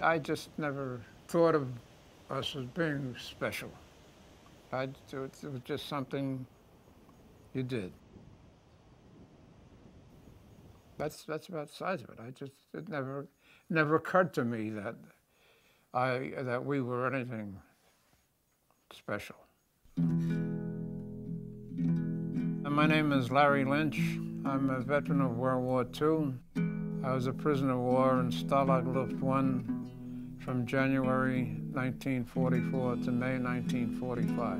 I just never thought of us as being special. It was just something you did. That's about the size of it. It never occurred to me that we were anything special. And my name is Larry Lynch. I'm a veteran of World War II. I was a prisoner of war in Stalag Luft 1 from January 1944 to May 1945.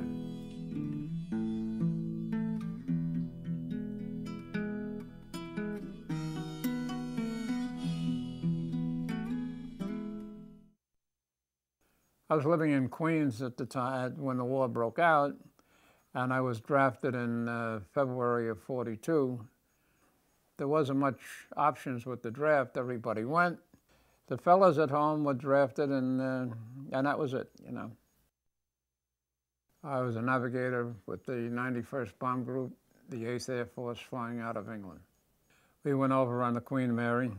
I was living in Queens at the time when the war broke out, and I was drafted in February of '42. There wasn't much options with the draft. Everybody went. The fellas at home were drafted, and that was it, you know. I was a navigator with the 91st Bomb Group, the 8th Air Force, flying out of England. We went over on the Queen Mary,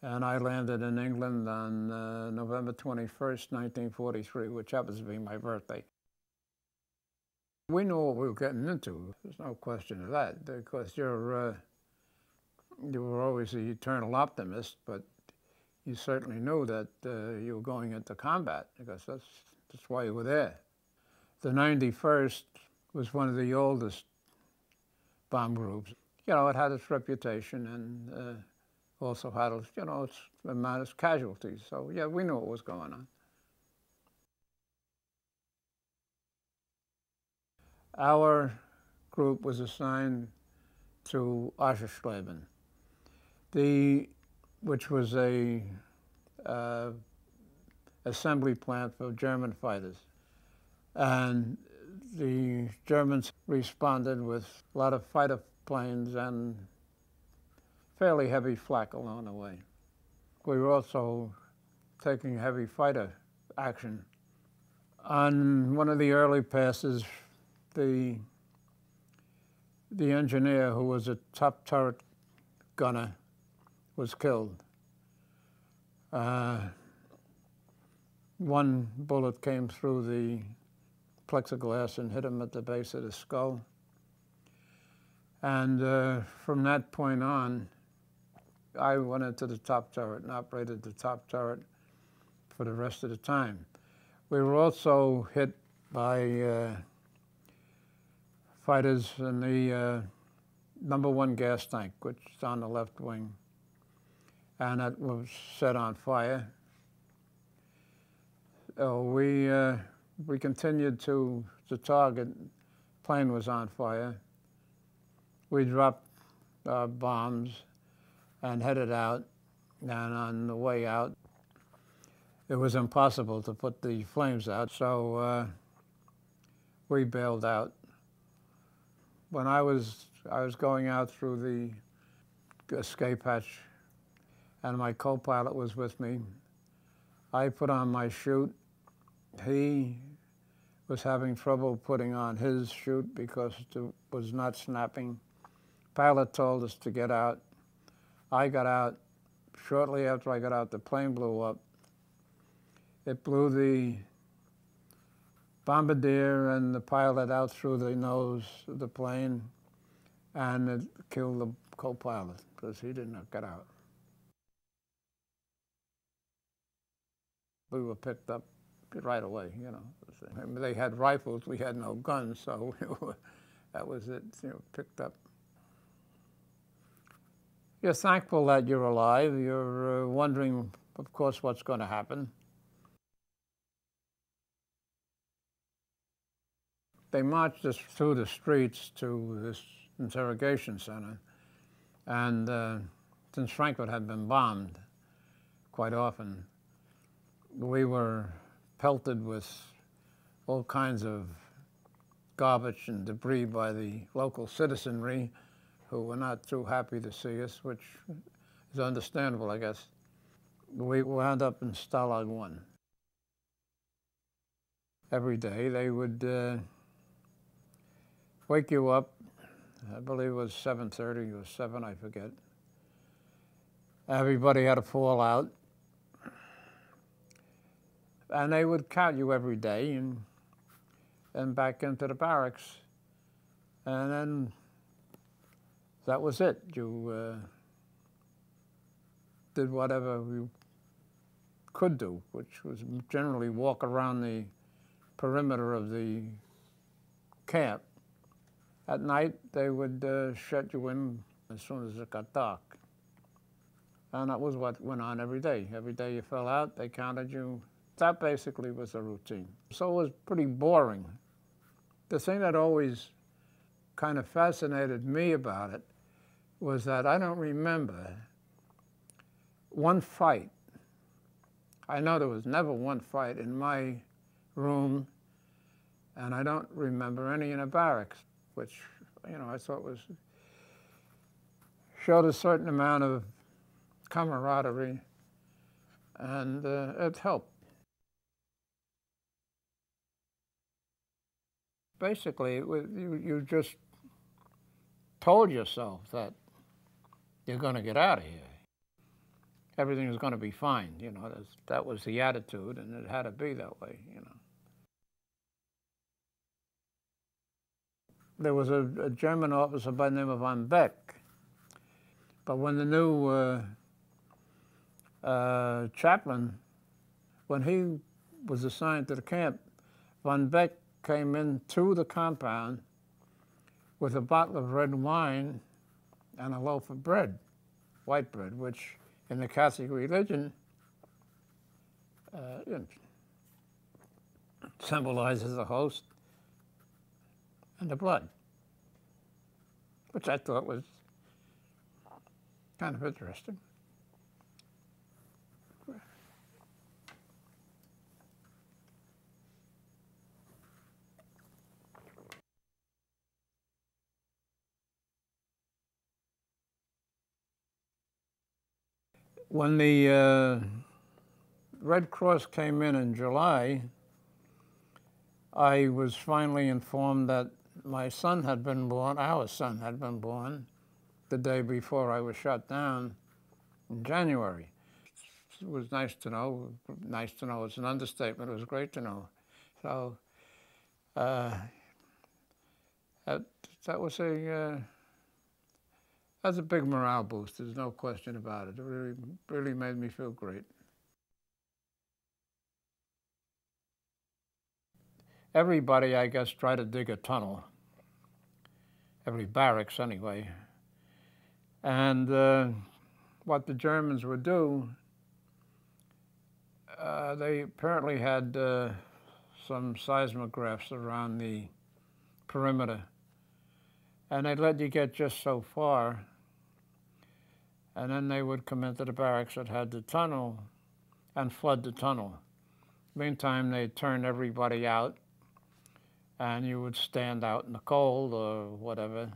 and I landed in England on November 21st, 1943, which happens to be my birthday. We knew what we were getting into. There's no question of that, because you were always the eternal optimist, but you certainly knew that you were going into combat, because that's why you were there. The 91st was one of the oldest bomb groups. You know, it had its reputation and also had, you know, its amount of casualties. So, yeah, we knew what was going on. Our group was assigned to Oschersleben, which was a assembly plant for German fighters. And the Germans responded with a lot of fighter planes and fairly heavy flak along the way. We were also taking heavy fighter action. On one of the early passes, the engineer, who was a top turret gunner, was killed. One bullet came through the plexiglass and hit him at the base of the skull. And from that point on, I went into the top turret and operated the top turret for the rest of the time. We were also hit by fighters in the #1 gas tank, which is on the left wing, and that was set on fire. We continued to target. Plane was on fire. We dropped bombs and headed out, and on the way out, it was impossible to put the flames out, so we bailed out. When I was going out through the escape hatch, and my co-pilot was with me, I put on my chute. He was having trouble putting on his chute because it was not snapping. Pilot told us to get out. I got out. Shortly after I got out, the plane blew up. It blew the bombardier and the pilot out through the nose of the plane, and it killed the co-pilot because he did not get out. We were picked up right away, you know. I mean, they had rifles, we had no guns, so that was it, you know, picked up. You're thankful that you're alive. You're wondering, of course, what's going to happen. They marched us through the streets to this interrogation center, and since Frankfurt had been bombed quite often, we were pelted with all kinds of garbage and debris by the local citizenry, who were not too happy to see us, which is understandable, I guess. We wound up in Stalag 1. Every day they would wake you up. I believe it was 7:30 or 7, I forget. Everybody had to fall out. And they would count you every day and back into the barracks. And then that was it. You did whatever you could do, which was generally walk around the perimeter of the camp. At night, they would shut you in as soon as it got dark. And that was what went on every day. Every day you fell out, they counted you. That basically was the routine. So it was pretty boring. The thing that always kind of fascinated me about it was that I don't remember one fight. I know there was never one fight in my room, and I don't remember any in a barracks, which, I thought showed a certain amount of camaraderie, and it helped. Basically, you just told yourself that you're going to get out of here. Everything is going to be fine, that was the attitude, and it had to be that way, There was a German officer by the name of von Beck, but when the new chaplain, when he was assigned to the camp, von Beck came into the compound with a bottle of red wine and a loaf of bread, white bread, which in the Catholic religion symbolizes the host and the blood, which I thought was kind of interesting. When the Red Cross came in July, I was finally informed that my son had been born, our son had been born, the day before I was shot down in January. It was nice to know. Nice to know, it's an understatement. It was great to know. So that was that's a big morale boost. There's no question about it. It really made me feel great. Everybody, I guess, tried to dig a tunnel. Every barracks, anyway. And what the Germans would do, they apparently had some seismographs around the perimeter, and they'd let you get just so far, and then they would come into the barracks that had the tunnel and flood the tunnel. Meantime, they'd turn everybody out, and you would stand out in the cold or whatever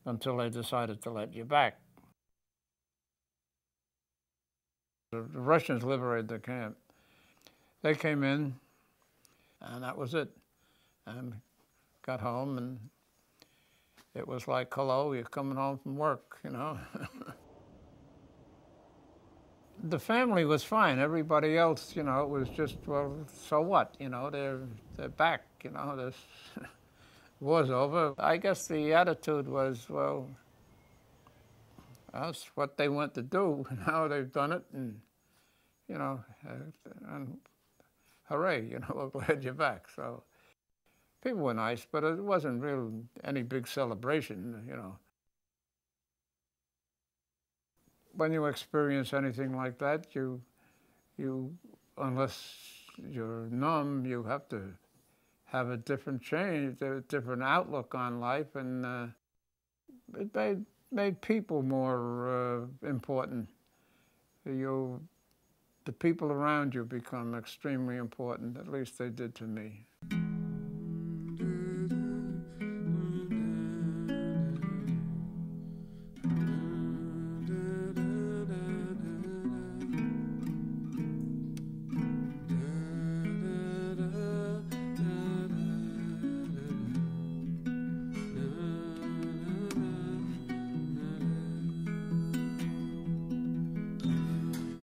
until they decided to let you back. The Russians liberated the camp. They came in, and that was it. And got home, and it was like, hello, you're coming home from work, The family was fine. Everybody else, it was just, well, so what? They're back, this war's over. I guess the attitude was, well, that's what they want to do. Now they've done it, and, and hooray, we're glad you're back. So people were nice, but it wasn't really any big celebration, When you experience anything like that, you unless you're numb, you have to have a different change, a different outlook on life, and it made people more important. The people around you become extremely important, at least they did to me.